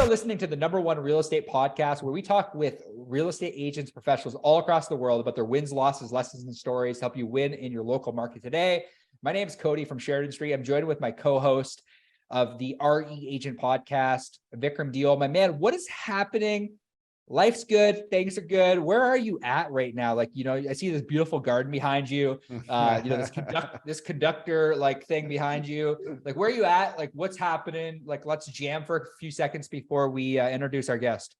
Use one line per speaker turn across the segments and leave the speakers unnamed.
are listening to the #1 real estate podcast where we talk with real estate agents, professionals all across the world about their wins, losses, lessons, and stories to help you win in your local market today. My name is Cody from Sheridan Street. I'm joined with my co-host of the RE Agent Podcast, Vikram Deal. My man, what is happening? Life's good. Things are good. Where are you at right now? Like, I see this beautiful garden behind you, this conductor like thing behind you. Like, where are you at? Like, what's happening? Like, let's jam for a few seconds before we introduce our guest.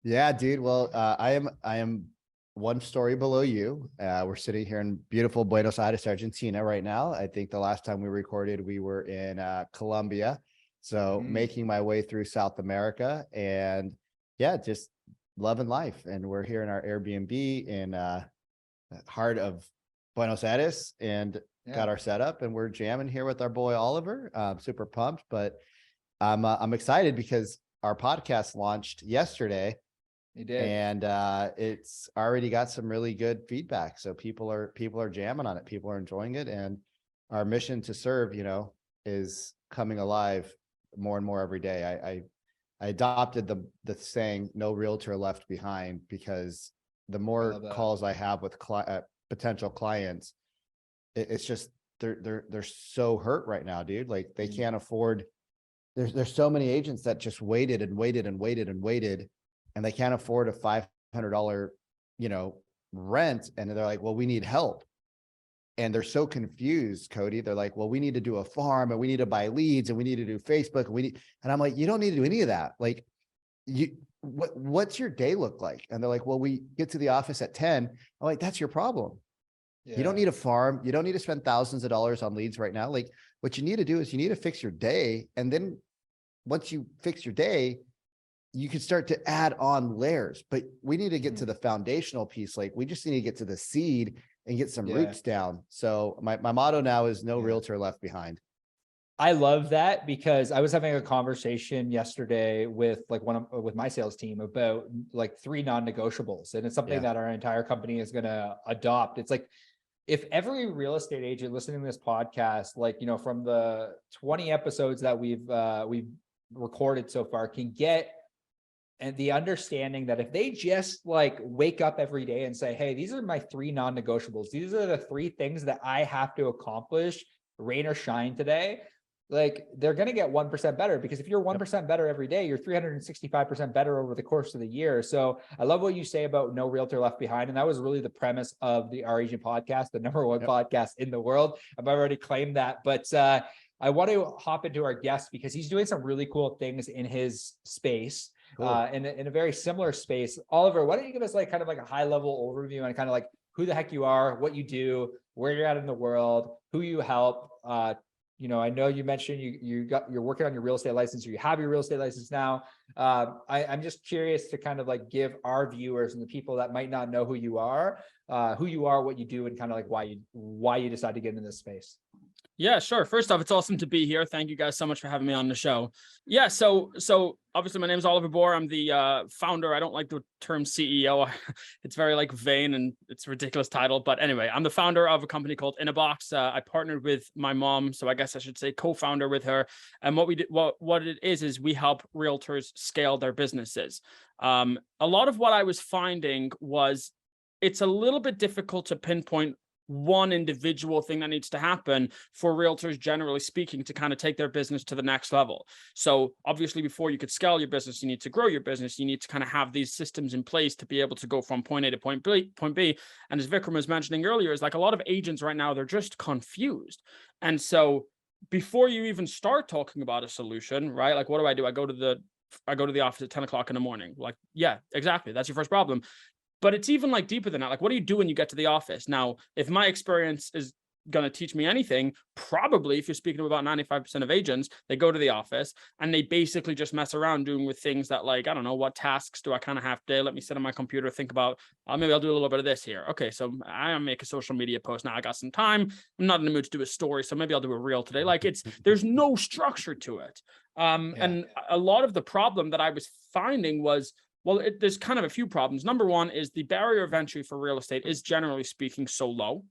Yeah, dude. Well, I am one story below you. We're sitting here in beautiful Buenos Aires, Argentina right now. I think the last time we recorded, we were in Colombia. So making my way through South America, and yeah, just loving life. And we're here in our Airbnb in heart of Buenos Aires, and got our setup, and we're jamming here with our boy Oliver. Super pumped, but I'm excited because our podcast launched yesterday.
You did.
And it's already got some really good feedback. So people are jamming on it. People are enjoying it, and our mission to serve, is coming alive more and more every day. I adopted the saying, no realtor left behind, because the more calls I have with potential clients, it's just, they're so hurt right now, dude. Like, they can't afford, there's so many agents that just waited and waited and waited and waited, and they can't afford a $500, rent. And they're like, well, we need help. And they're so confused, Cody. They're like, well, we need to do a farm, and we need to buy leads, and we need to do Facebook. And I'm like, you don't need to do any of that. Like, what's your day look like? And they're like, well, we get to the office at 10. I'm like, that's your problem. Yeah. You don't need a farm. You don't need to spend thousands of dollars on leads right now. Like, what you need to do is you need to fix your day. And then once you fix your day, you can start to add on layers. But we need to get to the foundational piece. Like, we just need to get to the seed and get some roots down. So my motto now is no realtor left behind.
I love that, because I was having a conversation yesterday with with my sales team about like 3 non-negotiables. And it's something that our entire company is going to adopt. It's like, if every real estate agent listening to this podcast, from the 20 episodes that we've recorded so far, can get and the understanding that if they just wake up every day and say, hey, these are my 3 non-negotiables. These are the 3 things that I have to accomplish, rain or shine today. Like, they're going to get 1% better, because if you're 1% better every day, you're 365% better over the course of the year. So I love what you say about no realtor left behind. And that was really the premise of the RE Agent Podcast, the #1 podcast in the world. I've already claimed that, but I want to hop into our guest because he's doing some really cool things in his space. Cool. In a very similar space. Oliver, why don't you give us kind of a high level overview on kind of who the heck you are, what you do, where you're at in the world, who you help. I know you mentioned you're working on your real estate license, or you have your real estate license now. I'm just curious to kind of give our viewers and the people that might not know who you are, what you do, and kind of why you decided to get into this space.
Yeah, sure. First off, it's awesome to be here. Thank you guys so much for having me on the show. Yeah, so obviously my name is Oliver Borr. I'm the founder. I don't like the term CEO. It's very vain, and it's a ridiculous title. But anyway, I'm the founder of a company called In a Box. I partnered with my mom, so I guess I should say co-founder with her. And what we did, what it is we help realtors scale their businesses. A lot of what I was finding was it's a little bit difficult to pinpoint one individual thing that needs to happen for realtors, generally speaking, to kind of take their business to the next level. So obviously, before you could scale your business, you need to grow your business. You need to kind of have these systems in place to be able to go from point A to point B. And as Vikram was mentioning earlier, is a lot of agents right now, they're just confused. And so before you even start talking about a solution, right? What do? I go to the office at 10 o'clock in the morning. Yeah, exactly. That's your first problem. But it's even deeper than that. What do you do when you get to the office? Now, if my experience is going to teach me anything, probably if you're speaking to about 95% of agents, they go to the office and they basically just mess around doing with things that I don't know, what tasks do I kind of have today? Let me sit on my computer, think about, maybe I'll do a little bit of this here. Okay, so I make a social media post. Now I got some time. I'm not in the mood to do a story, so maybe I'll do a reel today. There's no structure to it. And a lot of the problem that I was finding was, there's kind of a few problems. Number one is the barrier of entry for real estate is, generally speaking, so low.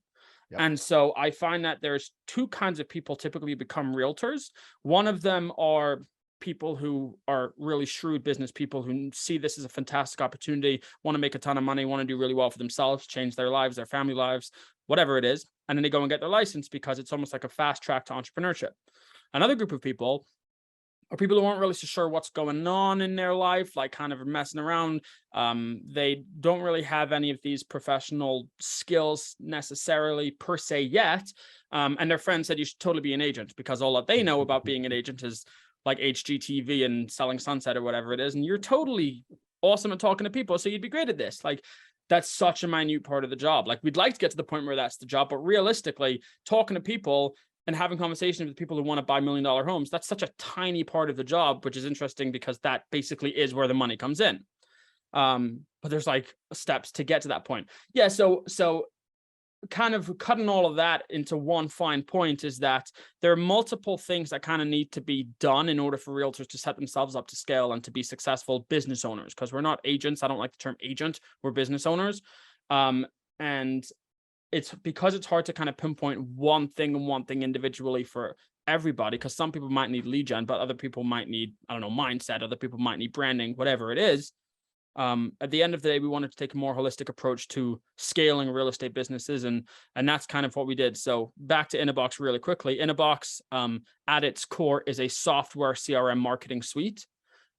Yep. And so I find that there's 2 kinds of people typically become realtors. One of them are people who are really shrewd business people who see this as a fantastic opportunity, want to make a ton of money, want to do really well for themselves, change their lives, their family lives, whatever it is. And then they go and get their license because it's almost like a fast track to entrepreneurship. Another group of people are people who aren't really so sure what's going on in their life, like kind of messing around. They don't really have any of these professional skills necessarily per se yet. And their friend said you should totally be an agent because all that they know about being an agent is like HGTV and selling Sunset or whatever it is. And you're totally awesome at talking to people, so you'd be great at this. Like, that's such a minute part of the job. Like, we'd like to get to the point where that's the job, but realistically, talking to people and having conversations with people who want to buy $1 million homes, that's such a tiny part of the job, which is interesting because that basically is where the money comes in. But there's like steps to get to that point. Yeah. So kind of cutting all of that into one fine point is that there are multiple things that kind of need to be done in order for realtors to set themselves up to scale and to be successful business owners, because we're not agents. I don't like the term agent. We're business owners. And it's because it's hard to kind of pinpoint one thing and one thing individually for everybody, because some people might need lead gen, but other people might need, I don't know, mindset. Other people might need branding, whatever it is. At the end of the day, we wanted to take a more holistic approach to scaling real estate businesses. And that's kind of what we did. So back to Innerbox really quickly. Innerbox, at its core, is a software CRM marketing suite,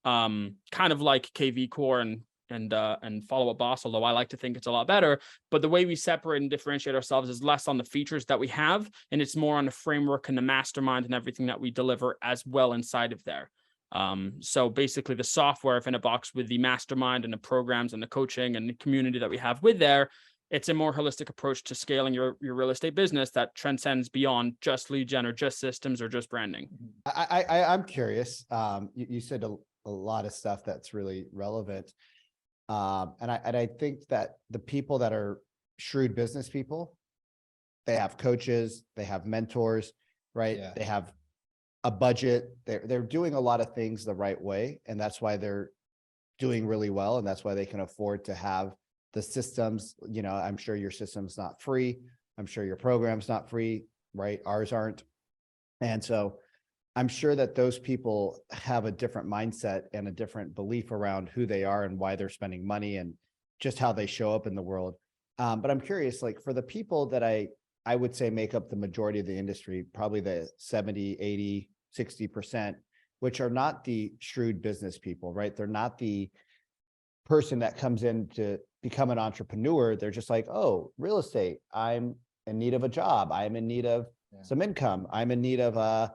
kind of like KV Core and Follow Up Boss, although I like to think it's a lot better. But the way we separate and differentiate ourselves is less on the features that we have, and it's more on the framework and the mastermind and everything that we deliver as well inside of there. So basically the software of Innerbox with the mastermind and the programs and the coaching and the community that we have with there, it's a more holistic approach to scaling your real estate business that transcends beyond just lead gen or just systems or just branding.
I'm curious. You said a lot of stuff that's really relevant. And I think that the people that are shrewd business people, they have coaches, they have mentors, right? Yeah. They have a budget. They're doing a lot of things the right way. And that's why they're doing really well. And that's why they can afford to have the systems. You know, I'm sure your system's not free. I'm sure your program's not free, right? Ours aren't. And so I'm sure that those people have a different mindset and a different belief around who they are and why they're spending money and just how they show up in the world. But I'm curious, like for the people that I would say make up the majority of the industry, probably the 70, 80, 60%, which are not the shrewd business people, right? They're not the person that comes in to become an entrepreneur. They're just like, oh, real estate, I'm in need of a job. I'm in need of some income. I'm in need of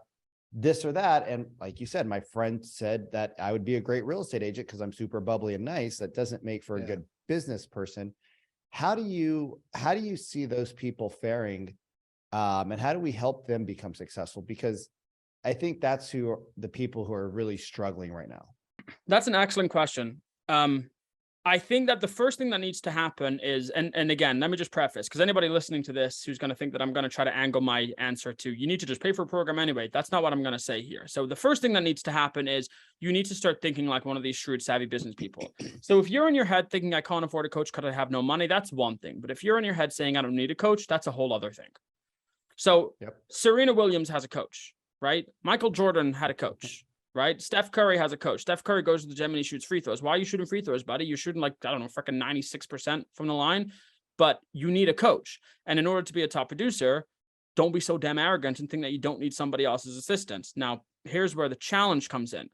this or that. And like you said, my friend said that I would be a great real estate agent because I'm super bubbly and nice. That doesn't make for a good business person. How do you see those people faring? And how do we help them become successful? Because I think that's the people who are really struggling right now.
That's an excellent question. I think that the first thing that needs to happen is, and again, let me just preface, because anybody listening to this who's going to think that I'm going to try to angle my answer to, you need to just pay for a program anyway. That's not what I'm going to say here. So the first thing that needs to happen is you need to start thinking like one of these shrewd, savvy business people. So if you're in your head thinking I can't afford a coach because I have no money, that's one thing. But if you're in your head saying I don't need a coach, that's a whole other thing. So Serena Williams has a coach, right? Michael Jordan had a coach. Right? Steph Curry has a coach. Steph Curry goes to the gym and he shoots free throws. Why are you shooting free throws, buddy? You're shooting like, I don't know, freaking 96% from the line, but you need a coach. And in order to be a top producer, don't be so damn arrogant and think that you don't need somebody else's assistance. Now, here's where the challenge comes in.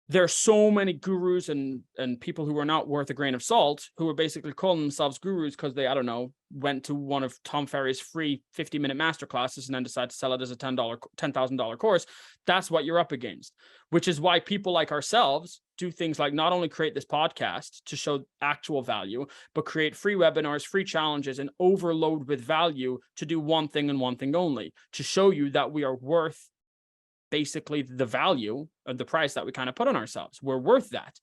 There's so many gurus and people who are not worth a grain of salt who are basically calling themselves gurus because they, I don't know, went to one of Tom Ferry's free 50-minute masterclasses and then decided to sell it as a $10,000 course. That's what you're up against, which is why people like ourselves do things like not only create this podcast to show actual value, but create free webinars, free challenges, and overload with value to do one thing and one thing only, to show you that we are worth basically the value of the price that we kind of put on ourselves. We're worth that.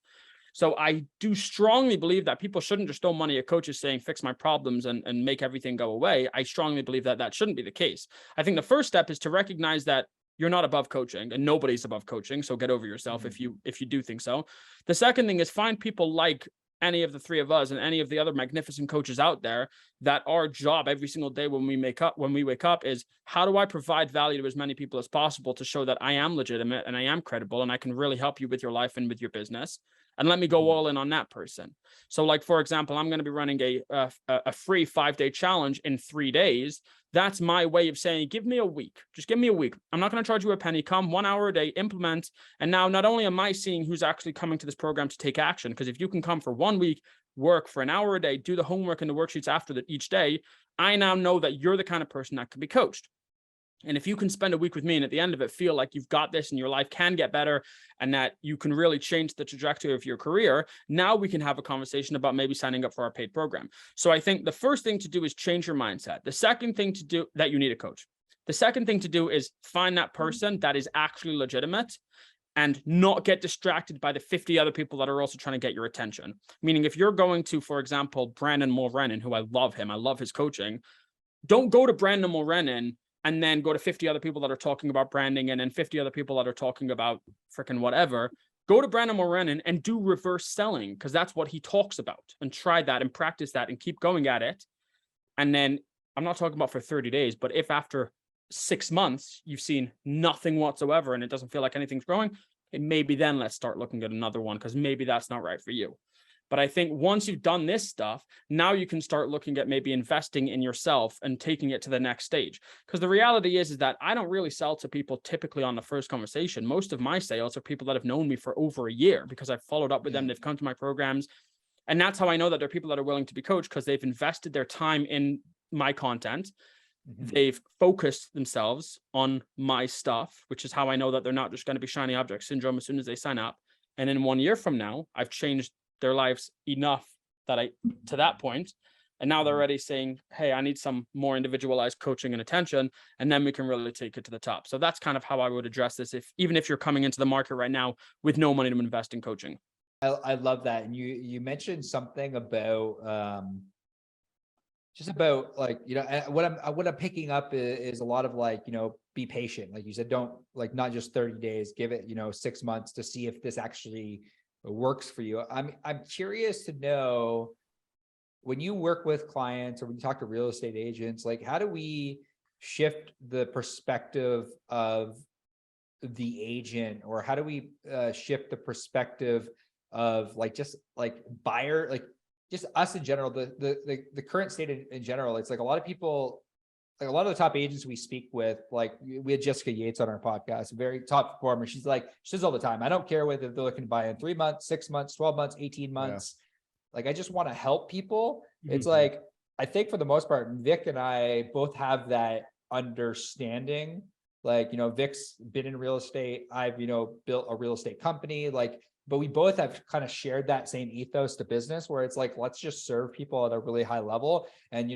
So I do strongly believe that people shouldn't just throw money at coaches saying, fix my problems and make everything go away. I strongly believe that that shouldn't be the case. I think the first step is to recognize that you're not above coaching and nobody's above coaching. So get over yourself if you do think so. The second thing is find people like any of the three of us and any of the other magnificent coaches out there, that our job every single day when we wake up is, how do I provide value to as many people as possible to show that I am legitimate and I am credible and I can really help you with your life and with your business, and let me go all in on that person. So like, for example, I'm going to be running a free 5-day challenge in 3 days. That's my way of saying, give me a week. Just give me a week. I'm not going to charge you a penny. Come 1 hour a day, implement. And now not only am I seeing who's actually coming to this program to take action, because if you can come for 1 week, work for an hour a day, do the homework and the worksheets after that each day, I now know that you're the kind of person that can be coached. And if you can spend a week with me and at the end of it feel like you've got this and your life can get better and that you can really change the trajectory of your career, now we can have a conversation about maybe signing up for our paid program. So I think the first thing to do is change your mindset. The second thing to do, that you need a coach. The second thing to do is find that person that is actually legitimate and not get distracted by the 50 other people that are also trying to get your attention. Meaning if you're going to, for example, Brandon Mulrennan, who I love him, I love his coaching, don't go to Brandon Mulrennan and then go to 50 other people that are talking about branding and then 50 other people that are talking about freaking whatever. Go to Brandon Mulrennan and do reverse selling, because that's what he talks about, and try that and practice that and keep going at it. And then I'm not talking about for 30 days, but if after 6 months you've seen nothing whatsoever and it doesn't feel like anything's growing, maybe then let's start looking at another one, because maybe that's not right for you. But I think once you've done this stuff, now you can start looking at maybe investing in yourself and taking it to the next stage. Because the reality is that I don't really sell to people typically on the first conversation. Most of my sales are people that have known me for over a year, because I've followed up with them. They've come to my programs. And that's how I know that there are people that are willing to be coached, because they've invested their time in my content. They've focused themselves on my stuff, which is how I know that they're not just going to be shiny object syndrome as soon as they sign up. And in 1 year from now, I've changed their lives enough that to that point, and now they're already saying, hey, I need some more individualized coaching and attention, and then we can really take it to the top. So that's kind of how I would address this, even if you're coming into the market right now with no money to invest in coaching.
I love that. And you mentioned something about just about like, what I'm picking up is a lot of like, be patient. Like you said, don't like, not just 30 days, give it, 6 months to see if this actually works for you. I'm curious to know, when you work with clients or when you talk to real estate agents, like how do we shift the perspective of the agent, or how do we shift the perspective of like just like buyer, like just us in general, the current state in general? It's like a lot of people, like a lot of the top agents we speak with, like we had Jessica Yates on our podcast, very top performer. She says all the time, I don't care whether they're looking to buy in 3 months, 6 months, 12 months, 18 months. Like, I just want to help people. It's like, I think for the most part, Vic and I both have that understanding. Like, Vic's been in real estate. I've, built a real estate company, like, but we both have kind of shared that same ethos to business, where it's like, let's just serve people at a really high level. And,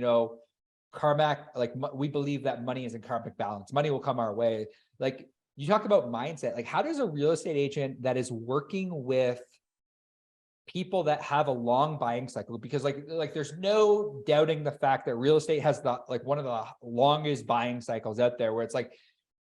karmic, like we believe that money is in karmic balance. Money will come our way. Like you talk about mindset, like how does a real estate agent that is working with people that have a long buying cycle, because like there's no doubting the fact that real estate has one of the longest buying cycles out there, where it's like,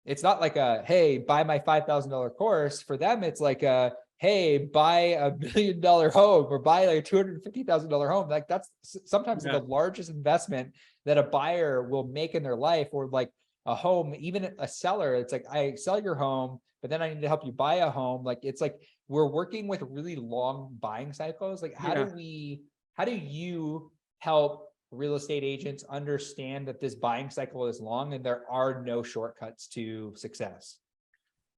it's not like a, hey, buy my $5,000 course. For them, it's like a, hey, buy $1 million home, or buy like a $250,000 home. Like that's sometimes the largest investment that a buyer will make in their life, or like a home, even a seller. It's like, I sell your home, but then I need to help you buy a home. Like, it's like, we're working with really long buying cycles. Like, how do you help real estate agents understand that this buying cycle is long and there are no shortcuts to success?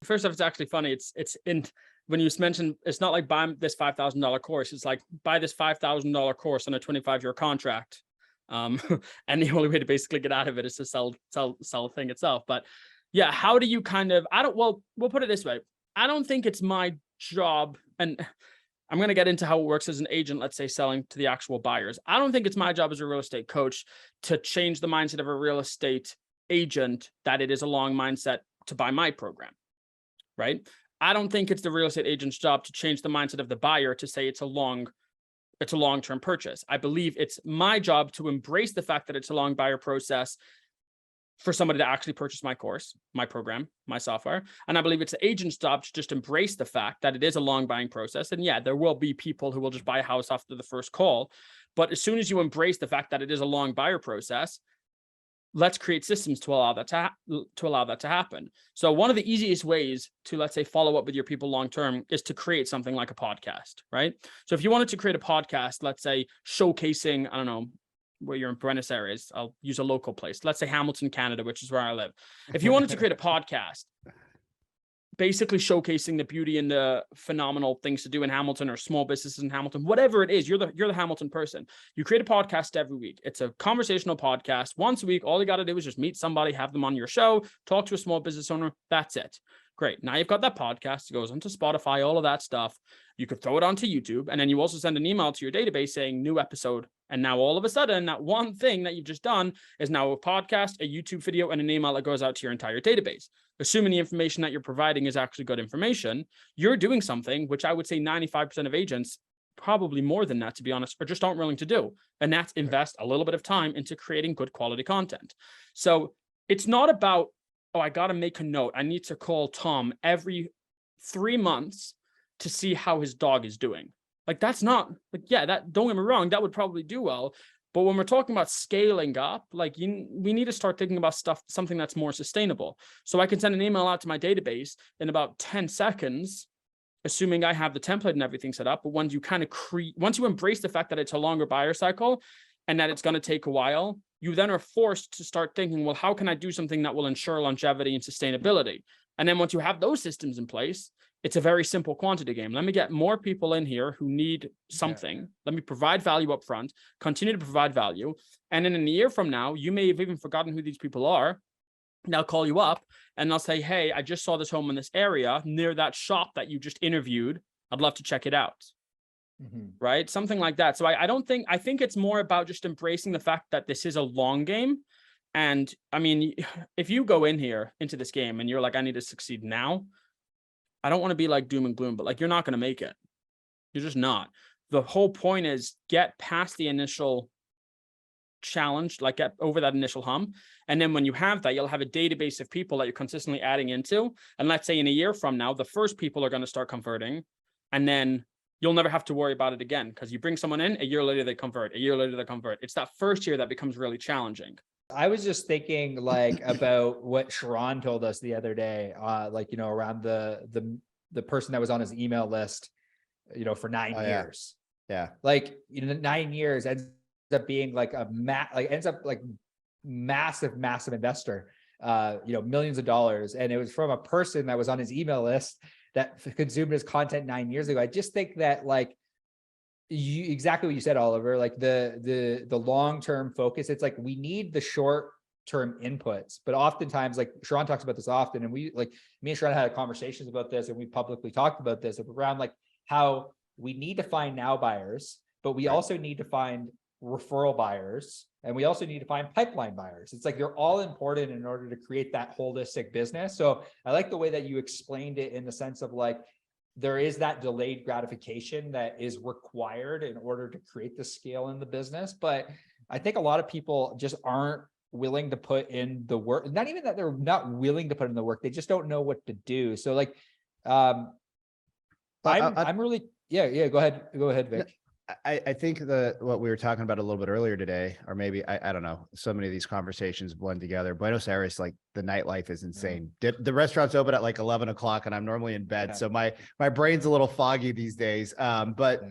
First off, it's actually funny. It's in, when you mentioned, it's not like buy this $5,000 course. It's like buy this $5,000 course on a 25-year contract. And the only way to basically get out of it is to sell the thing itself. But yeah, how do you kind of, we'll put it this way. I don't think it's my job, and I'm going to get into how it works as an agent, let's say selling to the actual buyers. I don't think it's my job as a real estate coach to change the mindset of a real estate agent that it is a long mindset to buy my program, right? I don't think it's the real estate agent's job to change the mindset of the buyer to say it's a long-term purchase. I believe it's my job to embrace the fact that it's a long buyer process, for somebody to actually purchase my course, my program, my software. And I believe it's the agent's job to just embrace the fact that it is a long buying process. And yeah, there will be people who will just buy a house after the first call. But as soon as you embrace the fact that it is a long buyer process, let's create systems to allow that to happen. So one of the easiest ways to, let's say, follow up with your people long term is to create something like a podcast, right? So if you wanted to create a podcast, let's say showcasing, I don't know, where you're in Buenos Aires, I'll use a local place. Let's say Hamilton, Canada, which is where I live. If you wanted to create a podcast, basically showcasing the beauty and the phenomenal things to do in Hamilton or small businesses in Hamilton, whatever it is, you're the Hamilton person. You create a podcast every week. It's a conversational podcast once a week. All you got to do is just meet somebody, have them on your show, talk to a small business owner. That's it. Great. Now you've got that podcast. It goes onto Spotify, all of that stuff. You could throw it onto YouTube. And then you also send an email to your database saying new episode. And now all of a sudden, that one thing that you've just done is now a podcast, a YouTube video, and an email that goes out to your entire database. Assuming the information that you're providing is actually good information, you're doing something which I would say 95% of agents, probably more than that, to be honest, are just aren't willing to do. And that's invest a little bit of time into creating good quality content. So it's not about, oh, I got to make a note. I need to call Tom every 3 months to see how his dog is doing. Like, that's not like, yeah, that, don't get me wrong, that would probably do well. But when we're talking about scaling up, like we need to start thinking about something that's more sustainable. So I can send an email out to my database in about 10 seconds, assuming I have the template and everything set up. But once you kind of once you embrace the fact that it's a longer buyer cycle and that it's going to take a while, you then are forced to start thinking, well, how can I do something that will ensure longevity and sustainability? And then once you have those systems in place, it's a very simple quantity game. Let me get more people in here who need something. Yeah. Let me provide value up front, continue to provide value. And then in a year from now, you may have even forgotten who these people are. And they'll call you up and they'll say, hey, I just saw this home in this area near that shop that you just interviewed. I'd love to check it out. Mm-hmm. Right? Something like that. So I think it's more about just embracing the fact that this is a long game. And I mean, if you go into this game and you're like, I need to succeed now, I don't want to be like doom and gloom, but like, you're not going to make it. You're just not. The whole point is get past the initial challenge, like get over that initial hump. And then when you have that, you'll have a database of people that you're consistently adding into. And let's say in a year from now, the first people are going to start converting. And then you'll never have to worry about it again, because you bring someone in, a year later they convert, a year later they convert. It's that first year that becomes really challenging.
I was just thinking like about what Sharon told us the other day, like, you know, around the person that was on his email list, you know, for 9 years.
Yeah.
Like, you know, 9 years ends up being like massive investor, you know, millions of dollars. And it was from a person that was on his email list that consumed his content 9 years ago. I just think that like, exactly what you said, Oliver, like the long-term focus, it's like we need the short-term inputs, but oftentimes, like Sharon talks about this often, and me and Sharon had conversations about this, and we publicly talked about this around like how we need to find now buyers, but we also need to find referral buyers, and we also need to find pipeline buyers. It's like they're all important in order to create that holistic business. So I like the way that you explained it in the sense of like, there is that delayed gratification that is required in order to create the scale in the business. But I think a lot of people just aren't willing to put in the work. Not even that they're not willing to put in the work. They just don't know what to do. So like, I'm really, yeah. Go ahead, Vic.
I think what we were talking about a little bit earlier today, or maybe, I don't know, so many of these conversations blend together. Buenos Aires, like the nightlife is insane. The restaurants open at like 11 o'clock and I'm normally in bed. Yeah. So my brain's a little foggy these days. But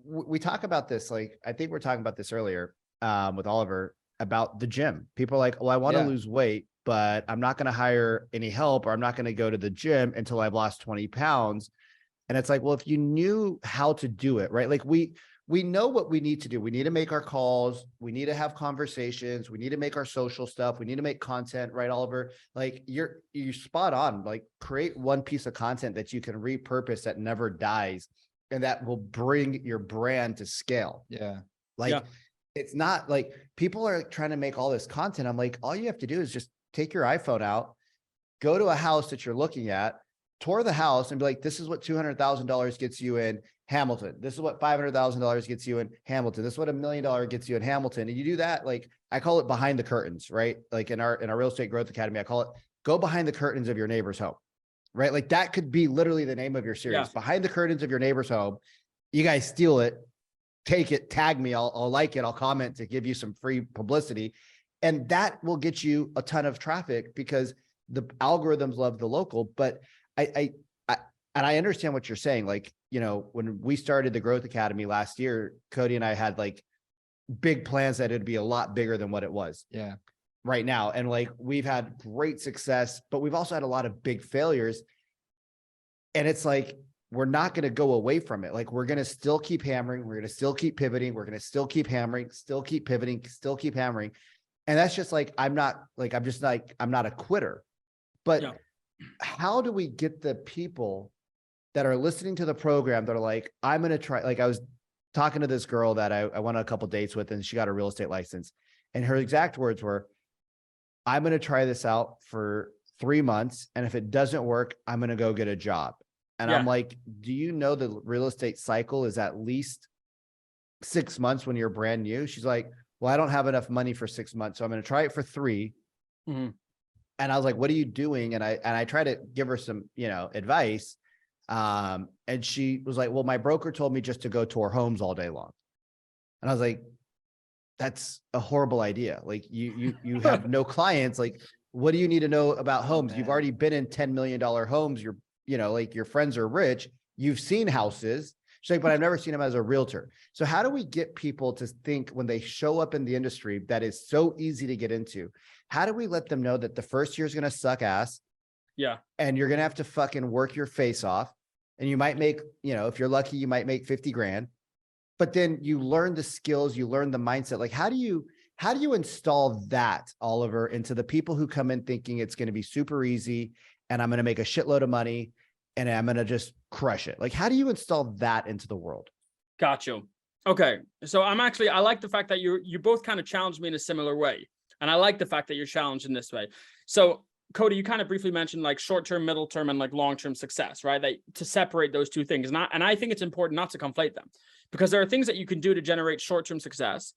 we talk about this, like, I think we we're talking about this earlier with Oliver about the gym. People are like, well, I want to lose weight, but I'm not going to hire any help, or I'm not going to go to the gym until I've lost 20 pounds. And it's like, well, if you knew how to do it, right? Like we know what we need to do. We need to make our calls. We need to have conversations. We need to make our social stuff. We need to make content, right, Oliver? Like you're spot on. Like create one piece of content that you can repurpose that never dies and that will bring your brand to scale.
Yeah.
It's not like people are trying to make all this content. I'm like, all you have to do is just take your iPhone out, go to a house that you're looking at, tour the house and be like, this is what $200,000 gets you in, Hamilton. This is what $500,000 gets you in Hamilton. This is what $1 million gets you in Hamilton. And you do that, like I call it behind the curtains, right? Like in our real estate growth academy, I call it go behind the curtains of your neighbor's home, right? Like that could be literally the name of your series. Behind the curtains of your neighbor's home. You guys steal it, take it, tag me. I'll like it. I'll comment to give you some free publicity. And that will get you a ton of traffic because the algorithms love the local. But I understand what you're saying. Like, you know, when we started the Growth Academy last year, Cody and I had like big plans that it'd be a lot bigger than what it was right now. And like, we've had great success, but we've also had a lot of big failures. And it's like, we're not going to go away from it. Like, we're going to still keep hammering. We're going to still keep pivoting. We're going to still keep hammering, still keep pivoting, still keep hammering. And that's just like, I'm not a quitter, but how do we get the people that are listening to the program that are like, I'm going to try, like I was talking to this girl that I went on a couple of dates with, and she got a real estate license. And her exact words were, I'm going to try this out for 3 months. And if it doesn't work, I'm going to go get a job. And I'm like, do you know the real estate cycle is at least 6 months when you're brand new? She's like, well, I don't have enough money for 6 months, so I'm going to try it for 3. And I was like, what are you doing? And I tried to give her some, advice. And she was like, well, my broker told me just to go tour homes all day long. And I was like, that's a horrible idea. Like you have no clients. Like, what do you need to know about homes? You've already been in $10 million homes. Like your friends are rich. You've seen houses. She's like, but I've never seen them as a realtor. So how do we get people to think when they show up in the industry that is so easy to get into? How do we let them know that the first year is going to suck ass?
Yeah.
And you're going to have to fucking work your face off. And you might make, if you're lucky, you might make 50 grand, but then you learn the skills, you learn the mindset. Like, how do you install that, Oliver, into the people who come in thinking it's going to be super easy and I'm going to make a shitload of money and I'm going to just crush it? Like, how do you install that into the world?
Got you. Okay. So I like the fact that you both kind of challenged me in a similar way. And I like the fact that you're challenged in this way. So Cody, you kind of briefly mentioned like short-term, middle term, and like long-term success, right? To separate those two things. And I think it's important not to conflate them, because there are things that you can do to generate short-term success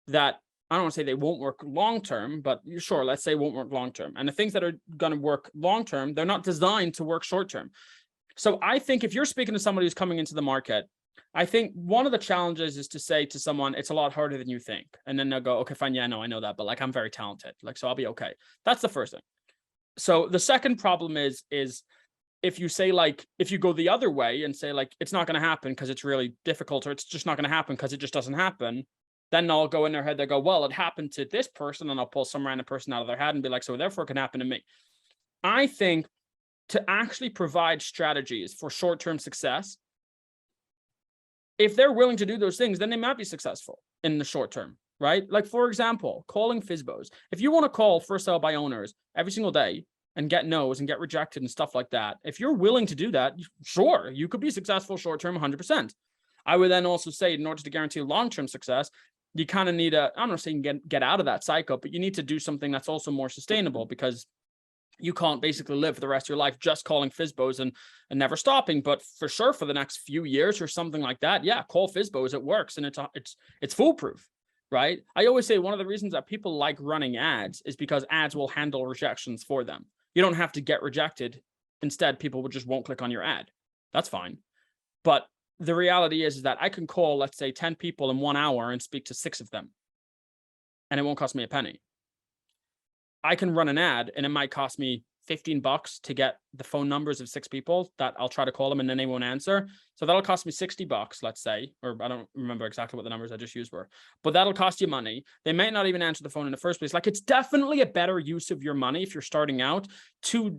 that I don't want to say they won't work long-term, but sure, let's say won't work long-term. And the things that are going to work long-term, they're not designed to work short-term. So I think if you're speaking to somebody who's coming into the market, I think one of the challenges is to say to someone, it's a lot harder than you think. And then they'll go, okay, fine. Yeah, no, I know that, but like, I'm very talented. Like, so I'll be okay. That's the first thing. So the second problem is if you say, like, if you go the other way and say like, it's not going to happen because it's really difficult, or it's just not going to happen because it just doesn't happen, then I'll go in their head. They go, well, it happened to this person, and I'll pull some random person out of their head and be like, so therefore it can happen to me. I think to actually provide strategies for short-term success, if they're willing to do those things, then they might be successful in the short term, right? Like, for example, calling FSBOs. If you want to call for sale by owners every single day and get no's and get rejected and stuff like that, if you're willing to do that, sure, you could be successful short term 100%. I would then also say, in order to guarantee long-term success, you kind of need I don't know, saying get out of that cycle, but you need to do something that's also more sustainable, because you can't basically live for the rest of your life just calling FSBOs and never stopping. But for sure, for the next few years or something like that, yeah, call FSBOs. It works, and it's foolproof, right? I always say one of the reasons that people like running ads is because ads will handle rejections for them. You don't have to get rejected. Instead, people just won't click on your ad. That's fine. But the reality is that I can call, let's say, 10 people in 1 hour and speak to 6 of them, and it won't cost me a penny. I can run an ad and it might cost me $15 to get the phone numbers of 6 people that I'll try to call them and then they won't answer. So that'll cost me $60, let's say, or I don't remember exactly what the numbers I just used were, but that'll cost you money. They might not even answer the phone in the first place. Like, it's definitely a better use of your money if you're starting out to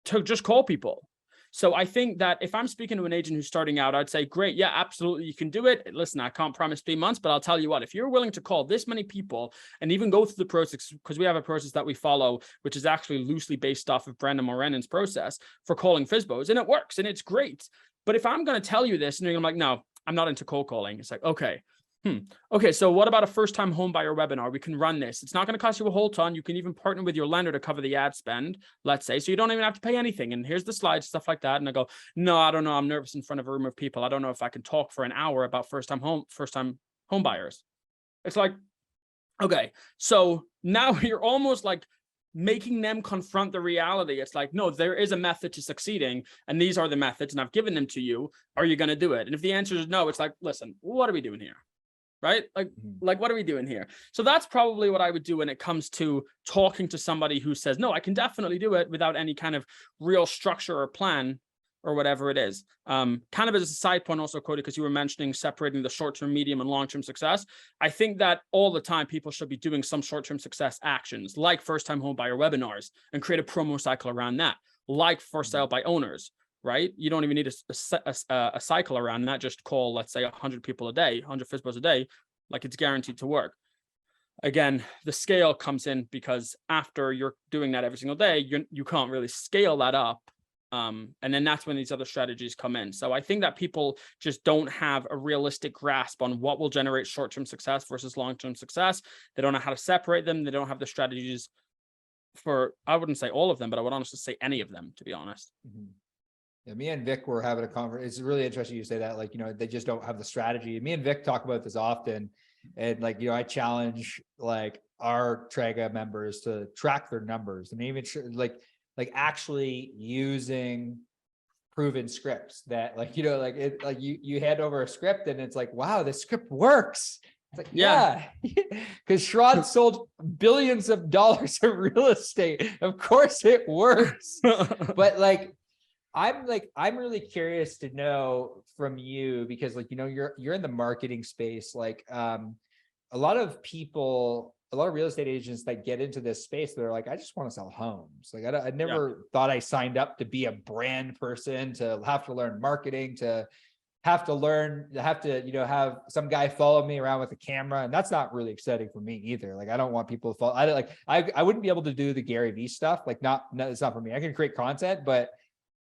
just call people. So I think that if I'm speaking to an agent who's starting out, I'd say, great, yeah, absolutely, you can do it. Listen, I can't promise 3 months, but I'll tell you what, if you're willing to call this many people and even go through the process, because we have a process that we follow, which is actually loosely based off of Brendan Morenan's process for calling FSBOs, and it works and it's great. But if I'm going to tell you this and you're like, no, I'm not into cold calling, it's like, okay, Okay, so what about a first-time home buyer webinar? We can run this. It's not going to cost you a whole ton. You can even partner with your lender to cover the ad spend, let's say. So you don't even have to pay anything. And here's the slides, stuff like that. And I go, no, I don't know. I'm nervous in front of a room of people. I don't know if I can talk for an hour about first-time home buyers. It's like, okay, so now you're almost like making them confront the reality. It's like, no, there is a method to succeeding, and these are the methods, and I've given them to you. Are you going to do it? And if the answer is no, it's like, listen, what are we doing here? Right? Like, what are we doing here? So that's probably what I would do when it comes to talking to somebody who says, no, I can definitely do it without any kind of real structure or plan or whatever it is. Kind of as a side point also, Cody, because you were mentioning separating the short-term, medium, and long-term success. I think that all the time people should be doing some short-term success actions, like first-time home buyer webinars, and create a promo cycle around that, like for sale by owners. Right? You don't even need a cycle around that. Just call, let's say, 100 people a day, 100 FSBOs a day, like it's guaranteed to work. Again, the scale comes in because after you're doing that every single day, you can't really scale that up. And then that's when these other strategies come in. So I think that people just don't have a realistic grasp on what will generate short-term success versus long-term success. They don't know how to separate them. They don't have the strategies for, I wouldn't say all of them, but I would honestly say any of them, to be honest.
Yeah, me and Vic were having a conversation. It's really interesting you say that, like, they just don't have the strategy. Me and Vic talk about this often. And like, I challenge like our Traga members to track their numbers and even like actually using proven scripts that like, like you hand over a script and it's like, wow, this script works. It's like, yeah, because Sherrod sold billions of dollars of real estate. Of course it works. But like, I'm really curious to know from you because like, you're in the marketing space. Like, a lot of real estate agents that get into this space, they're like, I just want to sell homes. Like I never thought I signed up to be a brand person, to have to learn marketing, to have to have some guy follow me around with a camera. And that's not really exciting for me either. Like, I don't want people to follow. I wouldn't be able to do the Gary Vee stuff. Like no, it's not for me. I can create content, but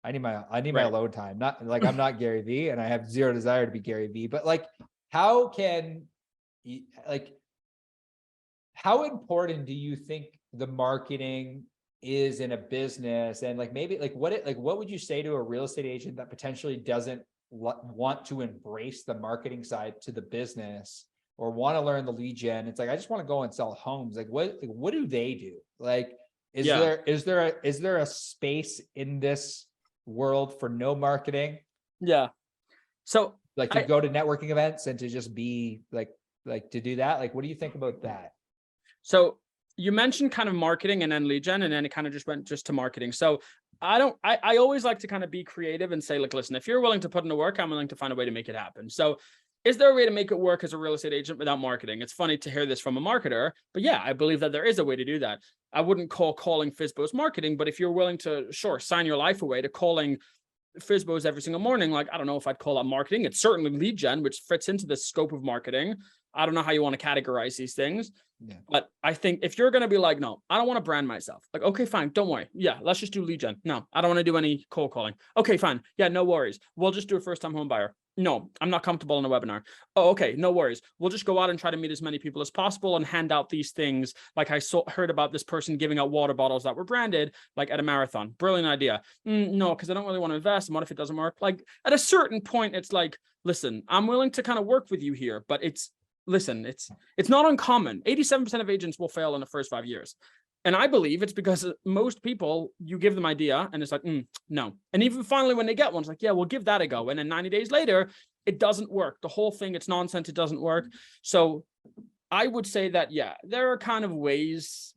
I need my alone time. Not like I'm not Gary Vee and I have zero desire to be Gary Vee, but like, how important do you think the marketing is in a business? And like, maybe like what would you say to a real estate agent that potentially doesn't want to embrace the marketing side to the business or want to learn the lead gen? It's like, I just want to go and sell homes. Like what do they do? Like, is there a space in this world for no marketing?
Yeah. So
like to go to networking events and to just be like to do that. Like, what do you think about that?
So you mentioned kind of marketing and then lead gen, and then it kind of just went to marketing. So I always like to kind of be creative and say, like, listen, if you're willing to put in the work, I'm willing to find a way to make it happen. So is there a way to make it work as a real estate agent without marketing? It's funny to hear this from a marketer, but yeah, I believe that there is a way to do that. I wouldn't call calling FSBOs marketing, but if you're willing to, sign your life away to calling FSBOs every single morning, like, I don't know if I'd call that marketing. It's certainly lead gen, which fits into the scope of marketing. I don't know how you want to categorize these things, but I think if you're going to be like, no, I don't want to brand myself. Like, okay, fine. Don't worry. Yeah. Let's just do lead gen. No, I don't want to do any cold calling. Okay, fine. Yeah, no worries. We'll just do a first-time home buyer. No, I'm not comfortable in a webinar. Oh, okay, no worries. We'll just go out and try to meet as many people as possible and hand out these things. Like I heard about this person giving out water bottles that were branded, like at a marathon. Brilliant idea. No, because I don't really want to invest. And what if it doesn't work? Like at a certain point, it's like, listen, I'm willing to kind of work with you here, but it's not uncommon. 87% of agents will fail in the first 5 years. And I believe it's because most people, you give them idea and it's like, no. And even finally, when they get one, it's like, yeah, we'll give that a go. And then 90 days later, it doesn't work. The whole thing, it's nonsense. It doesn't work. So I would say that, yeah, there are kind of ways,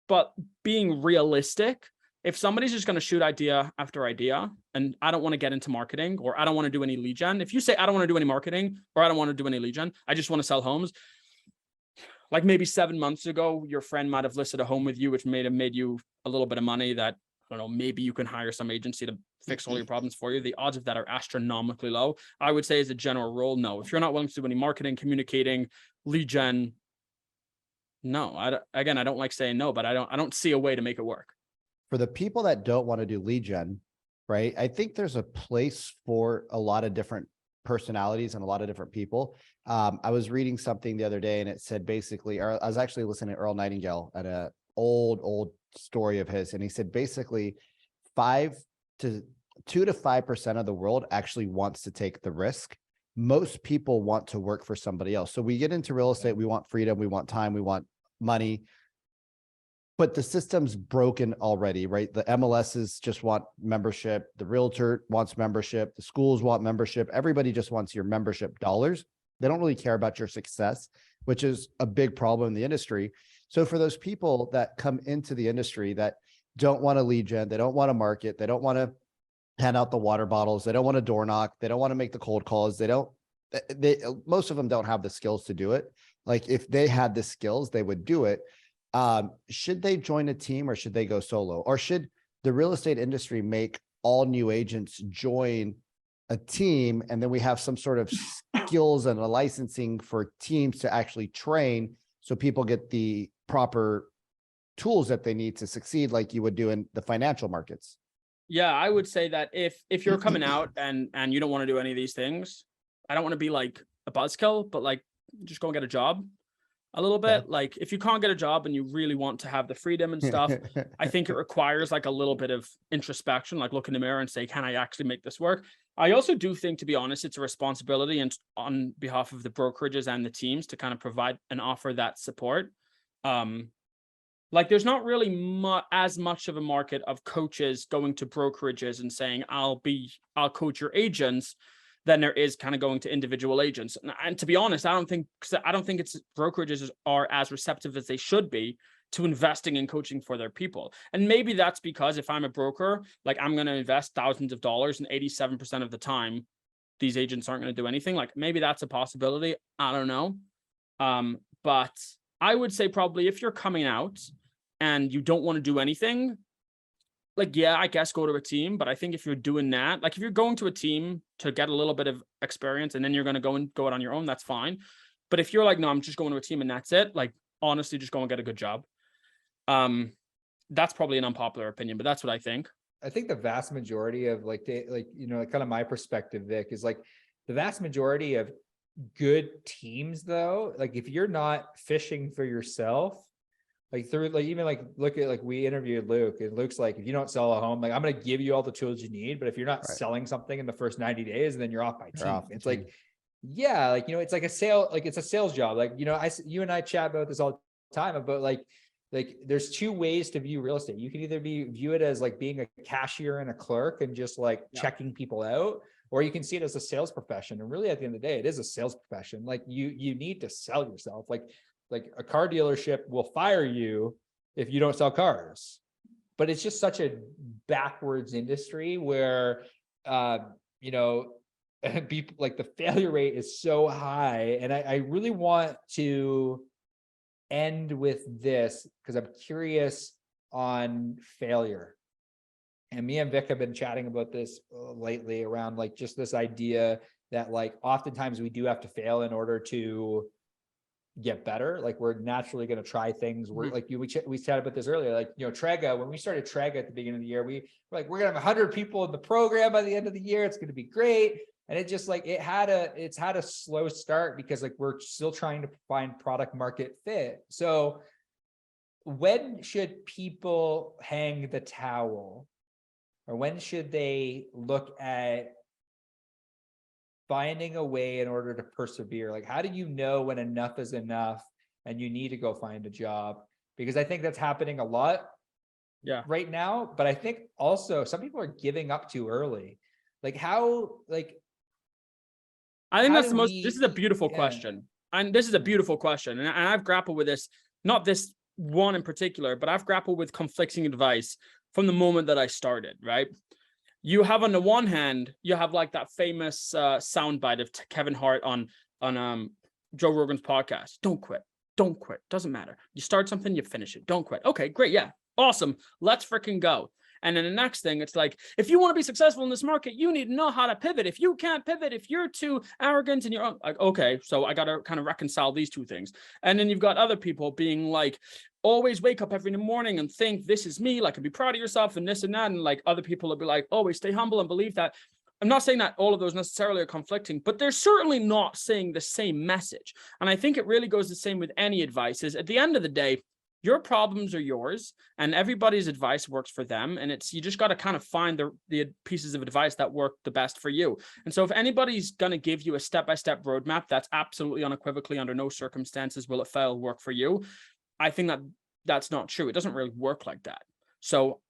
but being realistic, if somebody's just going to shoot idea after idea, and I don't want to get into marketing, or I don't want to do any lead gen. If you say, I don't want to do any marketing, or I don't want to do any lead gen, I just want to sell homes. Like maybe 7 months ago, your friend might have listed a home with you, which made you a little bit of money that, I don't know, maybe you can hire some agency to fix all your problems for you. The odds of that are astronomically low. I would say as a general rule, no. If you're not willing to do any marketing, communicating, lead gen, no. I don't like saying no, but I don't see a way to make it work.
For the people that don't want to do lead gen, right? I think there's a place for a lot of different personalities and a lot of different people. I was reading something the other day and it said basically, or I was actually listening to Earl Nightingale at a old story of his. And he said basically 2 to 5% of the world actually wants to take the risk. Most people want to work for somebody else. So we get into real estate, we want freedom, we want time, we want money, but the system's broken already, right? The MLSs just want membership. The realtor wants membership. The schools want membership. Everybody just wants your membership dollars. They don't really care about your success, which is a big problem in the industry. So for those people that come into the industry that don't want to lead gen, they don't want to market, they don't want to hand out the water bottles, they don't want to door knock, they don't want to make the cold calls, most of them don't have the skills to do it. Like if they had the skills, they would do it. Should they join a team or should they go solo? Or should the real estate industry make all new agents join a team, and then we have some sort of skills and a licensing for teams to actually train so people get the proper tools that they need to succeed, like you would do in the financial markets?
Yeah, I would say that if you're coming out and you don't want to do any of these things, I don't want to be like a buzzkill, but like just go and get a job a little bit.
Okay.
Like if you can't get a job and you really want to have the freedom and stuff, I think it requires like a little bit of introspection, like look in the mirror and say, can I actually make this work? I also do think, to be honest, it's a responsibility and on behalf of the brokerages and the teams to kind of provide and offer that support. Like there's not really as much of a market of coaches going to brokerages and saying, I'll coach your agents, than there is kind of going to individual agents. And to be honest, I don't think it's brokerages are as receptive as they should be to investing in coaching for their people. And maybe that's because if I'm a broker, like I'm going to invest thousands of dollars and 87% of the time, these agents aren't going to do anything. Like maybe that's a possibility. I don't know. But I would say probably if you're coming out and you don't want to do anything, like, yeah, I guess go to a team. But I think if you're doing that, like if you're going to a team to get a little bit of experience and then you're going to go out on your own, that's fine. But if you're like, no, I'm just going to a team and that's it, like, honestly, just go and get a good job. That's probably an unpopular opinion, but that's what I think.
I think the vast majority of kind of my perspective, Vic, is like the vast majority of good teams though, like if you're not fishing for yourself, like through like even like look at like we interviewed Luke and Luke's like, if you don't sell a home, like I'm going to give you all the tools you need, but if you're not selling something in the first 90 days, then you're off by team. It's like, yeah, like, it's like it's a sales job. Like, you and I chat about this all the time about like there's two ways to view real estate. You can either view it as like being a cashier and a clerk and just like checking people out, or you can see it as a sales profession. And really at the end of the day, it is a sales profession. Like you need to sell yourself. Like a car dealership will fire you if you don't sell cars, but it's just such a backwards industry where, people like the failure rate is so high. And I really want to end with this because I'm curious on failure. And me and Vic have been chatting about this lately around like just this idea that like oftentimes we do have to fail in order to get better. Like we're naturally going to try things. We're like we chatted about this earlier. Like Trega, when we started Trega at the beginning of the year, we're like we're gonna have 100 people in the program by the end of the year. It's going to be great. And it just like it's had a slow start because like we're still trying to find product market fit. So when should people hang the towel, or when should they look at finding a way in order to persevere? Like, how do you know when enough is enough and you need to go find a job? Because I think that's happening a lot right now. But I think also some people are giving up too early. Like
I think that's this is a beautiful question. And this is a beautiful question. And I've grappled with this, not this one in particular, but I've grappled with conflicting advice from the moment that I started, right? You have on the one hand, you have like that famous soundbite of Kevin Hart on Joe Rogan's podcast. Don't quit. Doesn't matter. You start something, you finish it. Don't quit. Okay, great. Yeah. Awesome. Let's freaking go. And then the next thing, it's like, if you want to be successful in this market, you need to know how to pivot. If you can't pivot, if you're too arrogant and you're like, okay, so I got to kind of reconcile these two things. And then you've got other people being like, always wake up every morning and think this is me, like, and be proud of yourself and this and that. And like other people will be like, always stay humble and believe that. I'm not saying that all of those necessarily are conflicting, but they're certainly not saying the same message. And I think it really goes the same with any advice. Is at the end of the day, your problems are yours, and everybody's advice works for them. And you just got to kind of find the pieces of advice that work the best for you. And so if anybody's going to give you a step-by-step roadmap that's absolutely unequivocally under no circumstances will it fail work for you, I think that's not true. It doesn't really work like that. So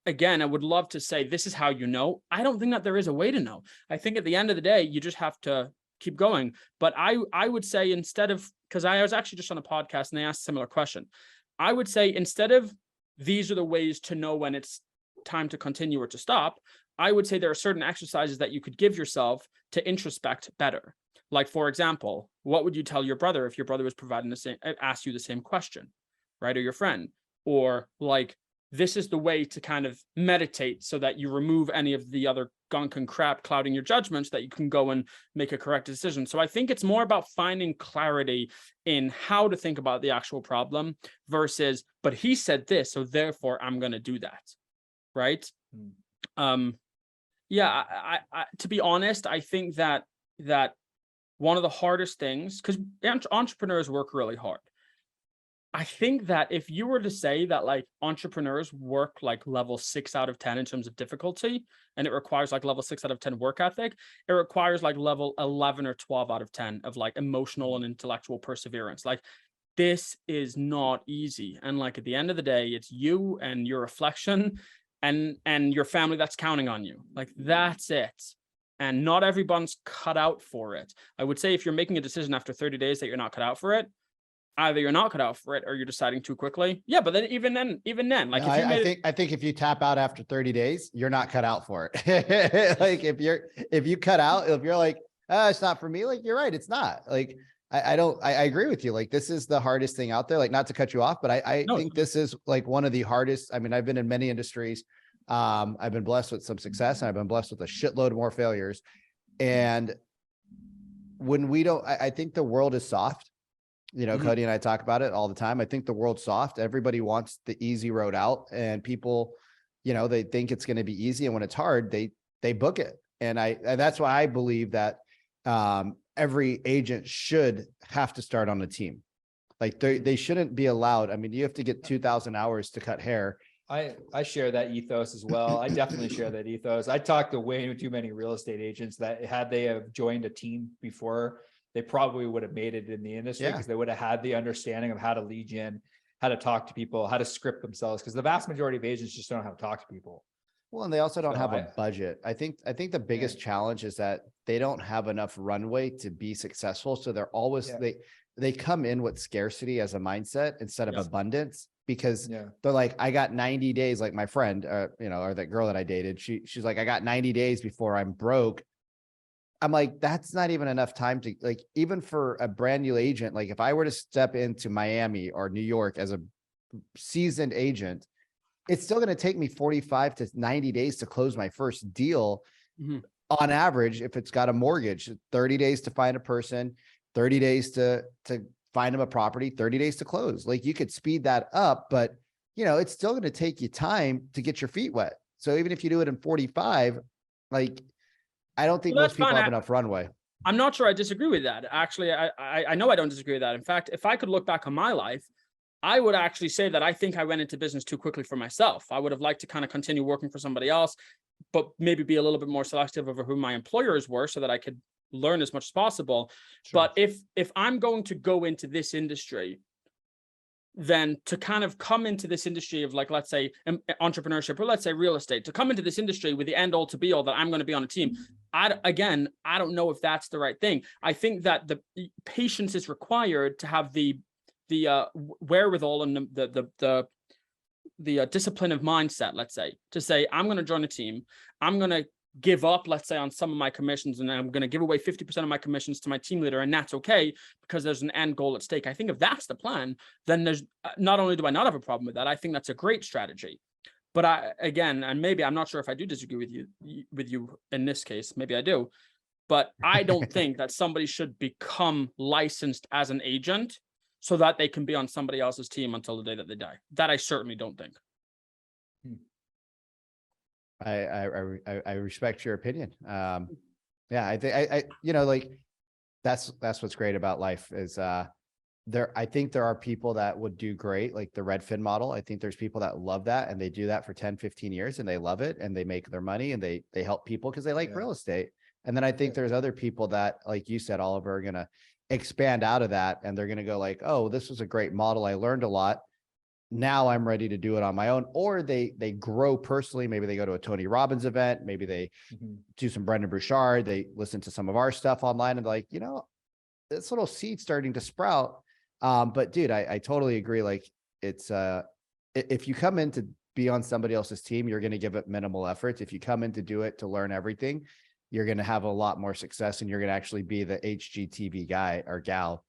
again, I would love to say this is how you know. I don't think that there is a way to know. I think at the end of the day, you just have to keep going. But I would say instead of, because I was actually just on a podcast and they asked a similar question. I would say instead of these are the ways to know when it's time to continue or to stop, I would say there are certain exercises that you could give yourself to introspect better. Like, for example, what would you tell your brother if your brother was asked you the same question, right? Or your friend, or like, this is the way to kind of meditate so that you remove any of the other gunk and crap clouding your judgments, that you can go and make a correct decision. So I think it's more about finding clarity in how to think about the actual problem versus, but he said this, so therefore I'm going to do that. Right. Yeah. I to be honest, I think that one of the hardest things, because entrepreneurs work really hard. I think that if you were to say that like entrepreneurs work like level 6 out of 10 in terms of difficulty, and it requires like level 6 out of 10 work ethic, it requires like level 11 or 12 out of 10 of like emotional and intellectual perseverance. Like this is not easy. And like at the end of the day, it's you and your reflection and your family that's counting on you. Like that's it. And not everyone's cut out for it. I would say if you're making a decision after 30 days that you're not cut out for it, either you're not cut out for it or you're deciding too quickly. Yeah, but then even then, like
no, I think if you tap out after 30 days, you're not cut out for it. Like if you cut out, if you're like, oh, it's not for me, like you're right, it's not. Like I agree with you. Like this is the hardest thing out there. Like not to cut you off, but I think this is like one of the hardest. I mean, I've been in many industries. I've been blessed with some success and I've been blessed with a shitload more failures. And when we don't, I think the world is soft. You know, Cody and I talk about it all the time. I think the world's soft. Everybody wants the easy road out, and people, you know, they think it's going to be easy. And when it's hard, they book it. And that's why I believe that every agent should have to start on a team. Like they shouldn't be allowed. I mean, you have to get 2,000 hours to cut hair.
I share that ethos as well. I definitely share that ethos. I talked to way too many real estate agents that had they have joined a team before, they probably would have made it in the industry because they would have had the understanding of how to lead gen, how to talk to people, how to script themselves. Because the vast majority of agents just don't know how to talk to people.
Well, and they also don't have a budget. I think the biggest challenge is that they don't have enough runway to be successful. So they're always, they come in with scarcity as a mindset instead of abundance, because they're like, I got 90 days, like my friend, you know, or that girl that I dated, she's like, I got 90 days before I'm broke. I'm like, that's not even enough time to, like, even for a brand new agent, like if I were to step into Miami or New York as a seasoned agent, it's still going to take me 45 to 90 days to close my first deal. On average, if it's got a mortgage, 30 days to find a person, 30 days to find them a property, 30 days to close. Like you could speed that up, but you know, it's still going to take you time to get your feet wet. So even if you do it in 45, like, I don't think most people have enough runway.
I'm not sure I disagree with that. Actually, I know I don't disagree with that. In fact, if I could look back on my life, I would actually say that I think I went into business too quickly for myself. I would have liked to kind of continue working for somebody else, but maybe be a little bit more selective over who my employers were so that I could learn as much as possible. Sure. But if I'm going to go into this industry, then to kind of come into this industry of, like, let's say entrepreneurship, or let's say real estate, to come into this industry with the end all to be all that I'm going to be on a team, I don't know if that's the right thing. I think that the patience is required to have the wherewithal and the discipline of mindset, let's say, to say, I'm going to join a team. I'm going to give up, let's say, on some of my commissions, and I'm going to give away 50% of my commissions to my team leader, and that's okay because there's an end goal at stake. I think if that's the plan, then there's not only do I not have a problem with that, I think that's a great strategy. But and maybe I'm not sure if I do disagree with you in this case, maybe I do, but I don't think that somebody should become licensed as an agent so that they can be on somebody else's team until the day that they die. That I certainly don't think.
I respect your opinion. Yeah, I think I you know, like that's what's great about life is I think there are people that would do great, like the Redfin model. I think there's people that love that and they do that for 10, 15 years and they love it and they make their money and they help people because they like real estate. And then I think there's other people that, like you said, Oliver, are going to expand out of that and they're going to go like, oh, this was a great model. I learned a lot. Now I'm ready to do it on my own. Or they grow personally. Maybe they go to a Tony Robbins event. Maybe they do some Brendan Burchard. They listen to some of our stuff online and like, you know, this little seed's starting to sprout. But dude, I totally agree. Like it's, if you come in to be on somebody else's team, you're going to give it minimal effort. If you come in to do it, to learn everything, you're going to have a lot more success and you're going to actually be the HGTV guy or gal.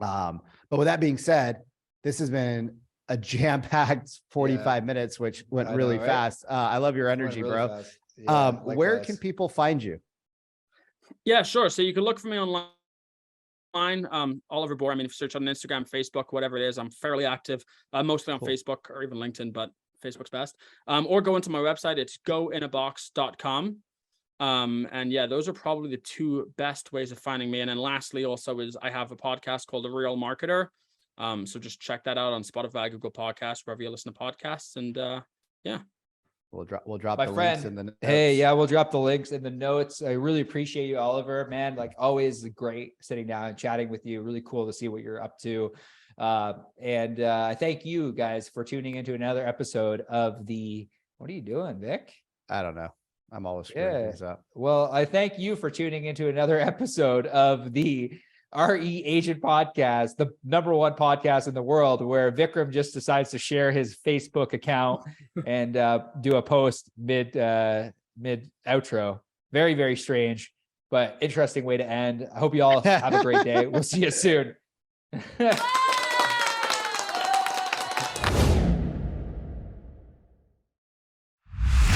But with that being said, this has been a jam-packed 45 minutes, which went really fast. I love your energy, really bro. Yeah, where can people find you?
Yeah, sure. So you can look for me online. Oliver Borr. I mean, if you search on Instagram, Facebook, whatever it is, I'm fairly active, mostly on Facebook or even LinkedIn, but Facebook's best. Or go into my website. It's goinabox.com. And yeah, those are probably the two best ways of finding me. And then lastly, also is I have a podcast called The Real Marketer. So just check that out on Spotify, Google Podcasts, wherever you listen to podcasts. And yeah.
We'll drop
my
the
friend,
links in the notes.
Hey, yeah, we'll drop the links in the notes. I really appreciate you, Oliver, man. Like always great sitting down and chatting with you. Really cool to see what you're up to. And I thank you guys for tuning into another episode of what are you doing, Vic?
I don't know. I'm always screwing things up.
Well, I thank you for tuning into another episode of the RE Agent Podcast, the #1 podcast in the world, where Vikram just decides to share his Facebook account and do a post mid outro. Very, very strange, but interesting way to end. I hope you all have a great day. We'll see you soon.